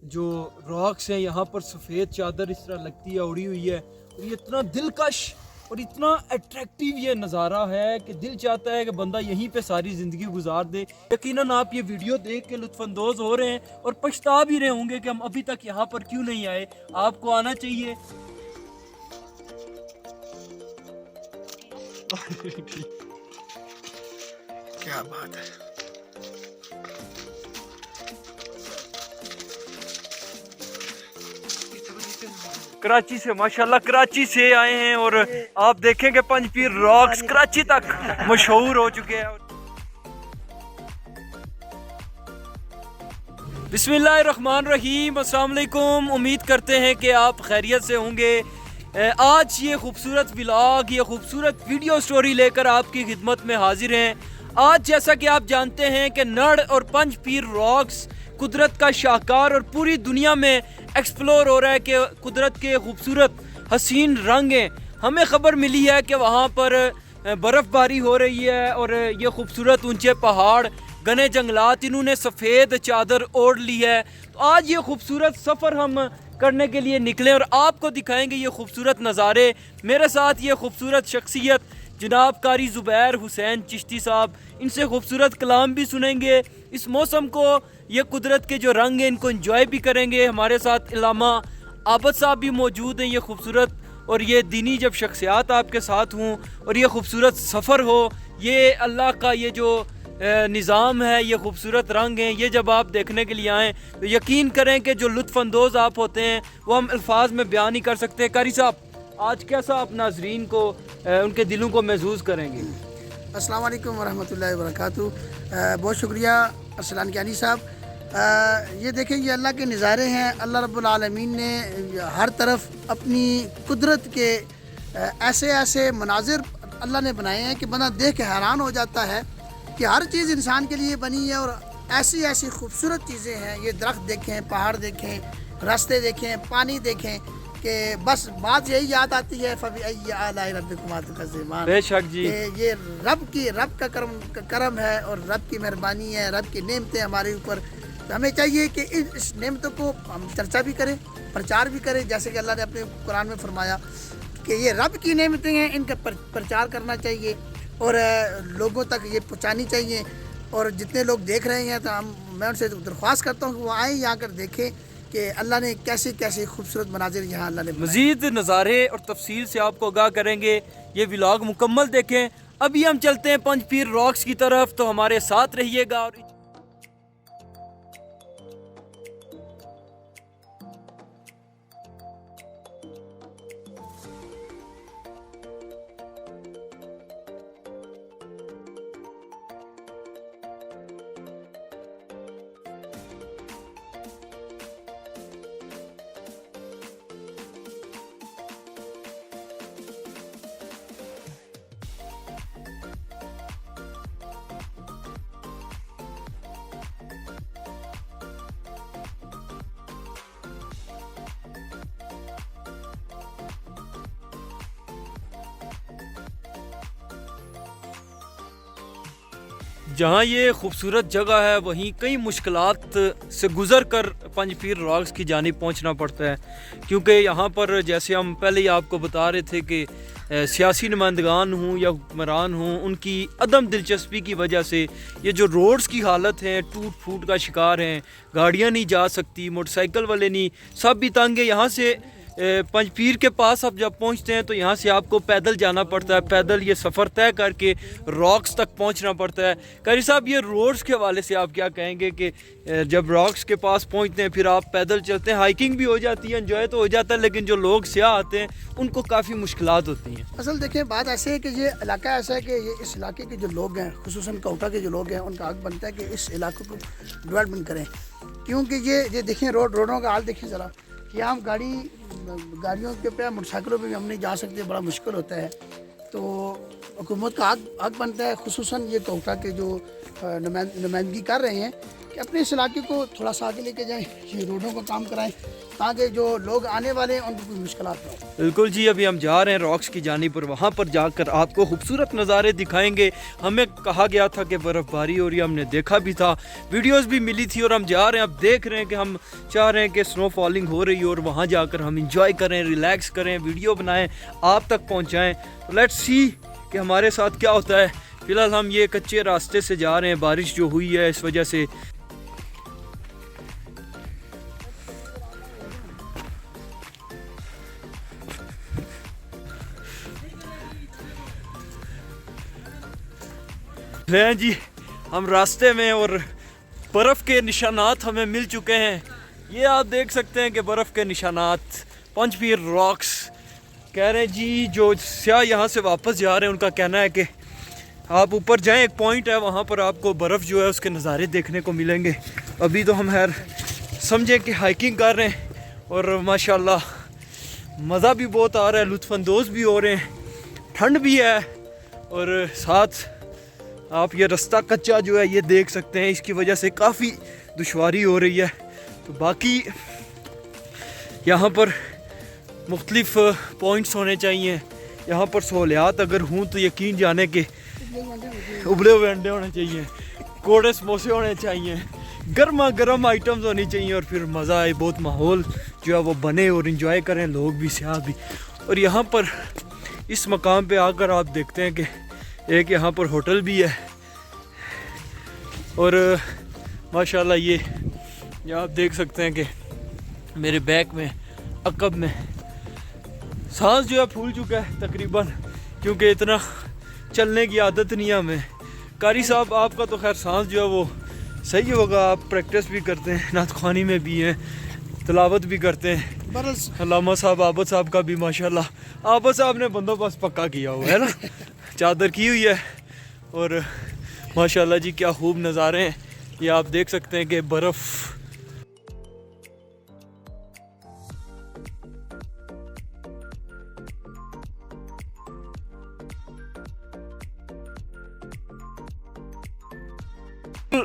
जो रॉक्स हैं यहाँ पर सफ़ेद चादर इस तरह लगती है, उड़ी हुई है, और ये इतना दिलकश और इतना अट्रैक्टिव ये नज़ारा है कि दिल चाहता है कि बंदा यहीं पे सारी ज़िंदगी गुजार दे। यकीनन आप ये वीडियो देख के लुत्फ़अंदोज़ हो रहे हैं और पछता भी रहे होंगे कि हम अभी तक यहाँ पर क्यों नहीं आए। आपको आना चाहिए। क्या बात है। कराची से, माशाल्लाह कराची से आए हैं और आप देखेंगे पंजपीर रॉक्स कराची तक मशहूर हो चुके हैं। बिस्मिल्लाहिर्रहमानिर्रहीम, अस्सलाम वालेकुम। उम्मीद करते हैं कि आप खैरियत से होंगे। आज ये खूबसूरत व्लॉग, ये खूबसूरत वीडियो स्टोरी लेकर आपकी खिदमत में हाजिर हैं। आज जैसा कि आप जानते हैं कि नड़ और पंजपीर रॉक्स कुदरत का शाहकार और पूरी दुनिया में एक्सप्लोर हो रहा है कि कुदरत के खूबसूरत हसीन रंग हैं। हमें ख़बर मिली है कि वहाँ पर बर्फ़बारी हो रही है और ये खूबसूरत ऊंचे पहाड़, घने जंगलात, इन्होंने सफ़ेद चादर ओढ़ ली है। तो आज ये खूबसूरत सफ़र हम करने के लिए निकले और आपको दिखाएंगे ये खूबसूरत नज़ारे। मेरे साथ ये खूबसूरत शख्सियत जनाब कारी ज़ुबैर हुसैन चिश्ती साहब, इनसे खूबसूरत कलाम भी सुनेंगे। इस मौसम को, ये कुदरत के जो रंग हैं, इनको एंजॉय भी करेंगे। हमारे साथ इलामा आबद साहब भी मौजूद हैं। ये खूबसूरत और ये दीनी जब शख्सियात आपके साथ हों और ये खूबसूरत सफ़र हो, ये अल्लाह का ये जो निज़ाम है, ये खूबसूरत रंग हैं, ये जब आप देखने के लिए आएँ तो यकीन करें कि जो लुत्फ़अंदोज़ आप होते हैं वो हम अल्फाज में बयान नहीं कर सकते। कारी साहब, आज कैसा आप नाजरीन को, उनके दिलों को महसूस करेंगे? अस्सलाम वालेकुम वरहमतुल्लाहि वबरकातुहू। बहुत शुक्रिया अरसलान कियानी साहब। ये देखें, ये अल्लाह के नज़ारे हैं। अल्लाह रब्बुल आलमीन ने हर तरफ अपनी कुदरत के ऐसे ऐसे मनाजिर अल्लाह ने बनाए हैं कि बंदा देख के हैरान हो जाता है कि हर चीज़ इंसान के लिए बनी है और ऐसी ऐसी खूबसूरत चीज़ें हैं। ये दरख्त देखें, पहाड़ देखें, रास्ते देखें, पानी देखें कि बस बात यही याद आती है बेशक जी, ये रब का करम है और रब की मेहरबानी है, रब की नेमतें हमारे ऊपर। तो हमें चाहिए कि इस नेमतों को हम चर्चा भी करें, प्रचार भी करें, जैसे कि अल्लाह ने अपने कुरान में फरमाया कि ये रब की नेमतें हैं, इनका प्रचार करना चाहिए और लोगों तक ये पहुँचानी चाहिए। और जितने लोग देख रहे हैं तो मैं उनसे दरख्वास्त करता हूँ कि वो आएँ, यहाँ कर देखें कि अल्लाह ने कैसे कैसे खूबसूरत मनाजिर यहाँ अल्लाह ने। मज़ीद नज़ारे और तफसील से आपको आगाह करेंगे। ये व्लॉग मुकम्मल देखें। अभी हम चलते हैं पंजपीर रॉक्स की तरफ, तो हमारे साथ रहिएगा। और जहाँ ये खूबसूरत जगह है वहीं कई मुश्किलात से गुज़र कर पंजपीर रॉक्स की जानिब पहुँचना पड़ता है, क्योंकि यहाँ पर जैसे हम पहले ही आपको बता रहे थे कि सियासी नुमाइंदगान हों या हुक्मरान हों, उनकी अदम दिलचस्पी की वजह से ये जो रोड्स की हालत है टूट फूट का शिकार हैं। गाड़ियाँ नहीं जा सकती, मोटरसाइकिल वाले नहीं, सब भी तंग है। यहाँ से पंजपीर के पास आप जब पहुंचते हैं तो यहाँ से आपको पैदल जाना पड़ता है। पैदल ये सफ़र तय करके रॉक्स तक पहुंचना पड़ता है। कारी साहब, ये रोड्स के हवाले से आप क्या कहेंगे कि जब रॉक्स के पास पहुंचते हैं फिर आप पैदल चलते हैं, हाइकिंग भी हो जाती है, एंजॉय तो हो जाता है, लेकिन जो लोग सियाह आते हैं उनको काफ़ी मुश्किलात होती हैं? असल देखें, बात ऐसे है कि ये इलाका ऐसा है कि ये इस इलाके के जो लोग हैं, खुसूसन कोटा के जो लोग हैं, उनका हक बनता है कि इस इलाके को डेवलपमेंट करें। क्योंकि ये देखें, रोडों का हाल देखें ज़रा कि हम गाड़ियों के पे, मोटरसाइकिलों पे भी हम नहीं जा सकते, बड़ा मुश्किल होता है। तो हुकूमत का हक बनता है, खुसूसन ये कोटा के जो नुमाइंदगी कर रहे हैं, कि अपने इस इलाके को थोड़ा सा आगे लेके जाएं, ये रोडों का काम कराएं ताकि जो लोग आने वाले हैं उनको कोई मुश्किलात ना हो। बिल्कुल जी, अभी हम जा रहे हैं रॉक्स की जानी पर, वहाँ पर जाकर आपको खूबसूरत नज़ारे दिखाएंगे। हमें कहा गया था कि बर्फ़बारी हो रही है, हमने देखा भी था, वीडियोस भी मिली थी और हम जा रहे हैं। अब देख रहे हैं कि हम चाह रहे हैं कि स्नो फॉलिंग हो रही है और वहाँ जाकर हम इंजॉय करें, रिलैक्स करें, वीडियो बनाएं, आप तक पहुँचाएँ। तो लेट्स सी कि हमारे साथ क्या होता है। फ़िलहाल हम ये कच्चे रास्ते से जा रहे हैं, बारिश जो हुई है इस वजह से। हैं जी, हम रास्ते में और बर्फ़ के निशानात हमें मिल चुके हैं। ये आप देख सकते हैं कि बर्फ़ के निशानात, पंचपीर रॉक्स। कह रहे हैं जी, जो स्याह यहाँ से वापस जा रहे हैं उनका कहना है कि आप ऊपर जाएं, एक पॉइंट है वहाँ पर आपको बर्फ़ जो है उसके नज़ारे देखने को मिलेंगे। अभी तो हम खैर समझें कि हाइकिंग कर रहे हैं और माशाल्लाह मज़ा भी बहुत आ रहा है, लुत्फ़अंदोज़ भी हो रहे हैं, ठंड भी है और साथ आप ये रास्ता कच्चा जो है ये देख सकते हैं, इसकी वजह से काफ़ी दुश्वारी हो रही है। तो बाकी यहाँ पर मुख्तलिफ पॉइंट्स होने चाहिए, यहाँ पर सहूलियात अगर हूँ तो यकीन जाने के उबले हुए अंडे होने चाहिए, कोड़े समोसे होने चाहिए, गर्मा गर्म आइटम्स होनी चाहिए और फिर मज़ा आए, बहुत माहौल जो है वो बने और इन्जॉय करें लोग भी, सियाह भी। और यहाँ पर इस मकाम पे आकर आप देखते हैं कि एक यहाँ पर होटल भी है और माशाल्लाह ये आप देख सकते हैं कि मेरे बैक में, अकब में सांस जो है फूल चुका है तकरीबन, क्योंकि इतना चलने की आदत नहीं है हमें। कारी साहब आपका तो खैर सांस जो है वो सही होगा, आप प्रैक्टिस भी करते हैं, नात ख़्वानी में भी हैं, तिलावत भी करते हैं। अल्लामा साहब, आबद साहब का भी माशाल्लाह, आबद साहब ने बंदोबस्त पक्का किया हुआ है ना, चादर की हुई है और माशाल्लाह जी क्या खूब नज़ारे हैं। ये आप देख सकते हैं कि बर्फ़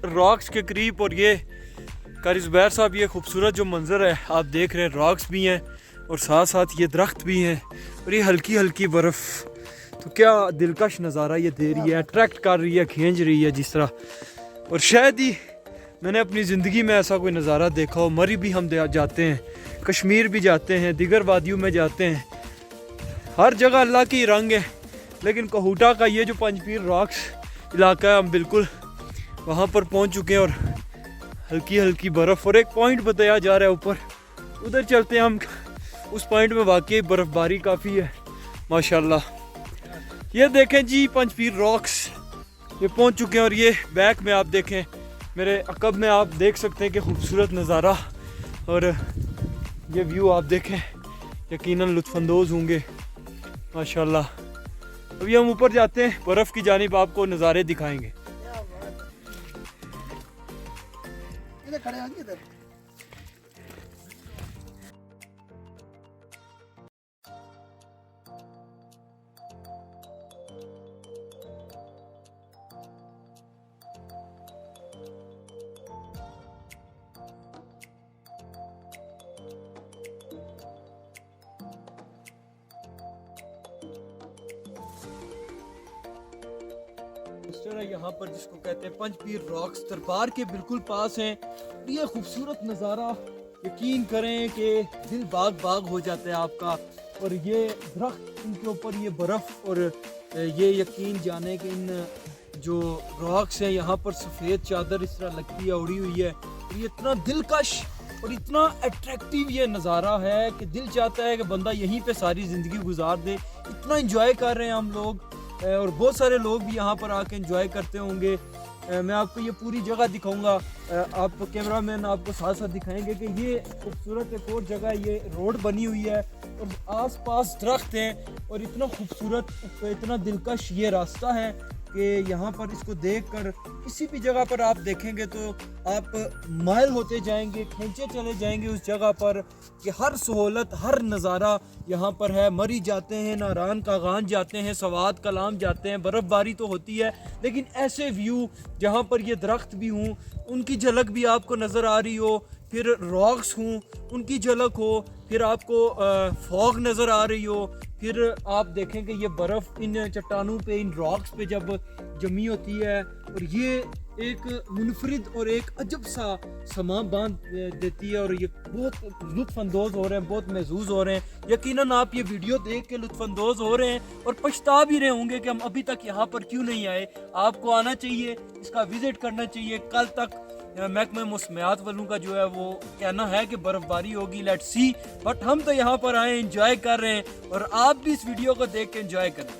रॉक्स के करीब। और ये कारी ज़ुबैर साहब, ये खूबसूरत जो मंज़र है आप देख रहे हैं, रॉक्स भी हैं और साथ साथ ये दरख्त भी हैं और ये हल्की हल्की बर्फ़, तो क्या दिलकश नज़ारा ये दे रही है, अट्रैक्ट कर रही है, खींच रही है जिस तरह। और शायद ही मैंने अपनी ज़िंदगी में ऐसा कोई नज़ारा देखा हो। मरी भी हम जाते हैं, कश्मीर भी जाते हैं, दिगर वादियों में जाते हैं, हर जगह अल्लाह की रंग है। लेकिन कहूटा का ये जो पंचपीर रॉक्स इलाका है, हम बिल्कुल वहाँ पर पहुँच चुके हैं और हल्की हल्की बर्फ़ और एक पॉइंट बताया जा रहा है ऊपर, उधर चलते हैं हम। उस पॉइंट में वाकई बर्फ़बारी काफ़ी है माशाल्लाह। ये देखें जी, पंचपीर रॉक्स ये पहुंच चुके हैं और ये बैक में आप देखें, मेरे अकब में आप देख सकते हैं कि खूबसूरत नज़ारा और ये व्यू आप देखें, यकीनन लुत्फ़अंदोज़ होंगे माशाल्लाह। अभी हम ऊपर जाते हैं, बर्फ़ की जानिब आपको नज़ारे दिखाएंगे। खड़े हैं इधर। यहाँ पर जिसको कहते हैं पंचपीर रॉक्स, दरबार के बिल्कुल पास हैं। ये खूबसूरत नज़ारा, यकीन करें कि दिल बाग बाग हो जाता है आपका। और ये दरख्त, इनके ऊपर ये बर्फ़ और ये यकीन जाने कि इन जो रॉक्स हैं यहाँ पर सफ़ेद चादर इस तरह लगती है, उड़ी हुई है। और ये इतना दिलकश और इतना अट्रैक्टिव ये नज़ारा है कि दिल चाहता है कि बंदा यहीं पे सारी ज़िंदगी गुजार दे। इतना इंजॉय कर रहे हैं हम लोग और बहुत सारे लोग भी यहाँ पर आके एंजॉय करते होंगे। मैं आपको ये पूरी जगह दिखाऊंगा, आप कैमरामैन आपको साथ साथ दिखाएंगे कि ये खूबसूरत एक और जगह, ये रोड बनी हुई है और आसपास दरख्त हैं और इतना खूबसूरत, इतना दिलकश ये रास्ता है कि यहाँ पर इसको देखकर किसी भी जगह पर आप देखेंगे तो आप माइल होते जाएंगे, खींचे चले जाएंगे उस जगह पर कि हर सहूलत, हर नज़ारा यहाँ पर है। मरी जाते हैं, नारान कागान जाते हैं, सवात कलाम जाते हैं, बर्फ़बारी तो होती है, लेकिन ऐसे व्यू जहाँ पर ये दरख्त भी हों उनकी झलक भी आपको नज़र आ रही हो, फिर रॉक्स हों उनकी झलक हो, फिर आपको फॉग नज़र आ रही हो, फिर आप देखें कि ये बर्फ़ इन चट्टानों पे, इन रॉक्स पे जब जमी होती है और ये एक मुनफरिद और एक अजब सा समा बांध देती है और ये बहुत लुत्फ़अंदोज़ हो रहे हैं, बहुत महसूस हो रहे हैं। यकीनन आप ये वीडियो देख के लुत्फ़अंदोज़ हो रहे हैं और पछता भी रहे होंगे कि हम अभी तक यहाँ पर क्यों नहीं आए। आपको आना चाहिए, इसका विज़िट करना चाहिए। कल तक महकमे मौसमियात वालों का जो है वो कहना है कि बर्फ़बारी होगी, लेट्स सी, बट हम तो यहाँ पर आए, एंजॉय कर रहे हैं और आप भी इस वीडियो को देख के एंजॉय करें।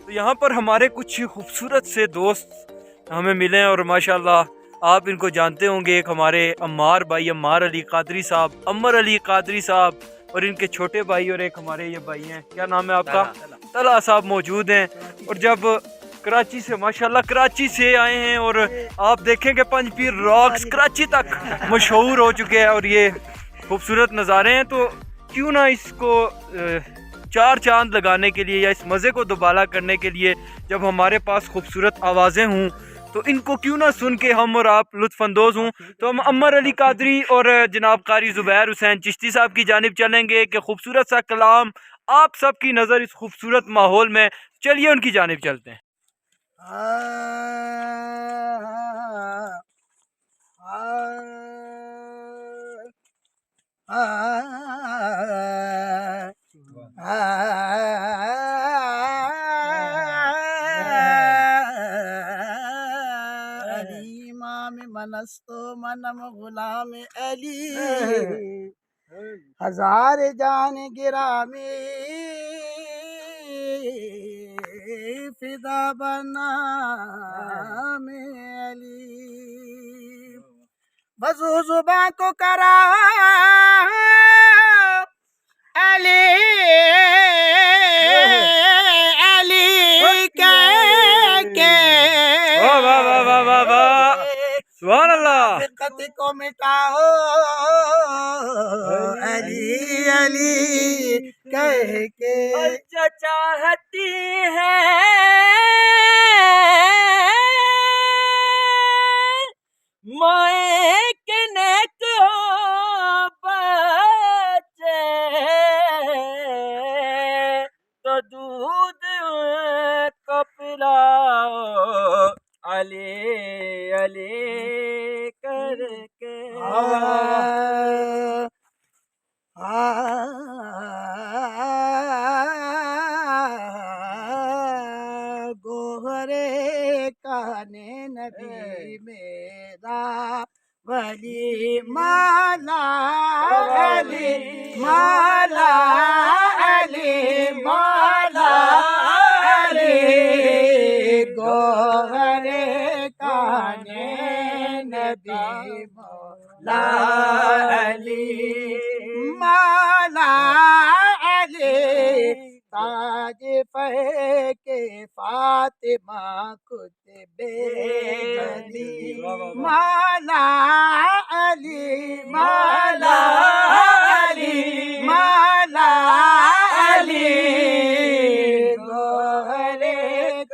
तो यहाँ पर हमारे कुछ खूबसूरत से दोस्त हमें मिले हैं और माशाल्लाह आप इनको जानते होंगे। एक हमारे अम्मार भाई, अम्मार अली कादरी साहब, अमर अली कादरी साहब, और इनके छोटे भाई, और एक हमारे ये भाई हैं, क्या नाम है आपका? तला साहब मौजूद हैं। और जब कराची से, माशाल्लाह कराची से आए हैं और आप देखेंगे पंजपीर रॉक्स कराची तक मशहूर हो चुके हैं और ये खूबसूरत नज़ारे हैं, तो क्यों ना इसको चार चांद लगाने के लिए या इस मज़े को दोबारा करने के लिए, जब हमारे पास खूबसूरत आवाज़ें हों तो इनको क्यों ना सुन के हम और आप लुत्फ़अंदोज़ हों। तो हम अमर अली कादरी और जनाब कारी ज़ुबैर हुसैन चिश्ती साहब की जानिब चलेंगे कि खूबसूरत सा कलाम आप सब की नज़र इस खूबसूरत माहौल में। चलिए उनकी जानिब चलते हैं। मनस्तो मनम गुलाम अली, हजार जान गिरा में फिदा बना में अली। बजू जुबा को करा अली अली के वाह वाह वाह वाह वाह, सुभान अल्लाह। दिक्कत को मिटाओ अली अली कह के। जो चाहती है माए के नेक हो बच्चे, तो दूध को पिलाओ अली अली करके। गोहरे काने नबी मेरा वली माला अली माला अली माला अली। गोहरे काने नबी मौला अली माला अली। ताज पे के फातिमा कुतबे अली माला अली माला अली माला अली। गोहरे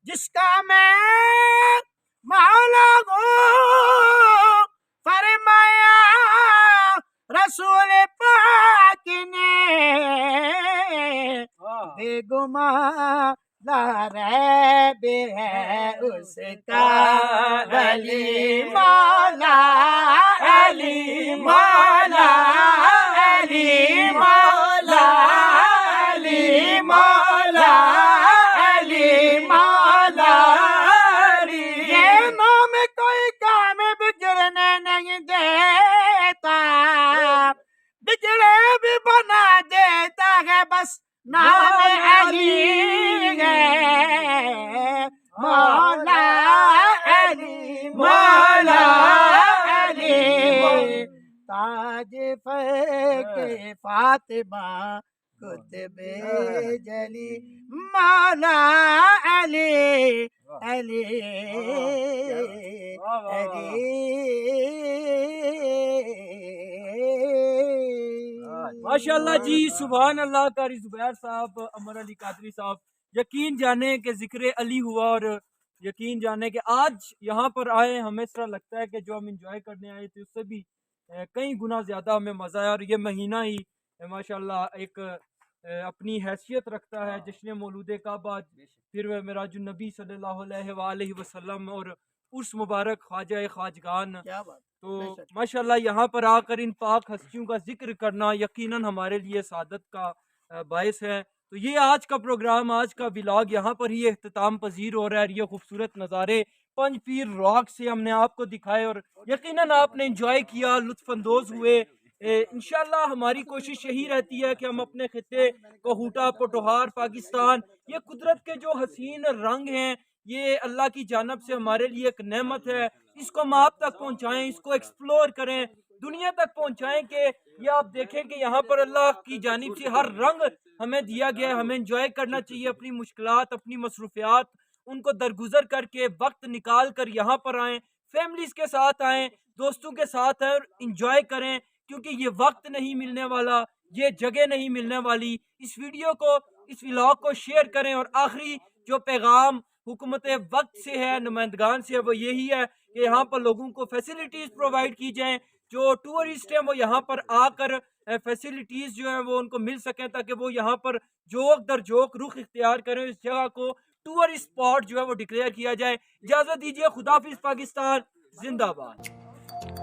जिसका मैं मौला हूँ, फरमाया रसूल पाक ने, बेगुमान रैब है उसका अली मौला, अली मौला, अली मौला, अली मौला, अली मौला। ये नाम कोई काम बिगड़ने नहीं देता, बिगड़े भी बना देता है, बस नाम अली है, मौला अली, मौला अली। ताज के फातिमा कुतबे जली, मौला अली, अली माशाल्लाह जी, सुभान अल्लाह। कारी जुबैर साहब, अमर अली कादरी साहब, यकीन जाने कि जिक्र अली हुआ और यकीन जाने कि आज यहाँ पर आए, हमें इस तरह लगता है कि जो हम इंजॉय करने आए थे उससे भी कई गुना ज़्यादा हमें मज़ा आया। और ये महीना ही माशाल्लाह एक अपनी हैसियत रखता है। जश्न मौलूद काबा, फिर मिराजुन नबी सल्लल्लाहु अलैहि वसल्लम और उस मुबारक ख्वाजा ख्वाजगान। तो माशाल्लाह यहाँ पर आकर इन पाक हस्तियों का जिक्र करना यकीनन हमारे लिए सादत का बायस है। तो ये आज का प्रोग्राम, आज का व्लॉग यहाँ पर ही इख्तिताम पजीर हो रहा है। ये खूबसूरत नज़ारे पंजपीर रॉक से हमने आपको दिखाए और यकीनन आपने इंजॉय किया, लुत्फानंदोज हुए। इंशाल्लाह हमारी कोशिश यही रहती है कि हम अपने खित्ते कोहूटा, पोटोहार, पाकिस्तान, ये कुदरत के जो हसीन रंग हैं, ये अल्लाह की जानब से हमारे लिए एक नेमत है। इसको हम आप तक पहुँचाएँ, इसको एक्सप्लोर करें, दुनिया तक पहुँचाएँ कि ये आप देखें कि यहाँ पर अल्लाह की जानिब से हर रंग हमें दिया गया है। हमें इंजॉय करना चाहिए अपनी मुश्किलात, अपनी मसरूफियात, उनको दरगुजर करके वक्त निकाल कर यहाँ पर आएँ, फैमिलीज़ के साथ आएँ, दोस्तों के साथ आएँ और इंजॉय करें, क्योंकि ये वक्त नहीं मिलने वाला, ये जगह नहीं मिलने वाली। इस वीडियो को, इस व्लॉग को शेयर करें। और आखिरी जो पैगाम हुकूमत वक्त से है, नुमाइंदगान से है, वो यही है कि यहाँ पर लोगों को फैसिलिटीज़ प्रोवाइड की जाएँ। जो टूरिस्ट हैं वो यहाँ पर आकर फैसिलिटीज़ जो हैं वो उनको मिल सकें, ताकि वो यहाँ पर जोक दर जोक रुख इख्तियार करें। इस जगह को टूरिस्ट स्पॉट जो है वो डिक्लेयर किया जाए। इजाज़त दीजिए, खुदाफिज, पाकिस्तान जिंदाबाद।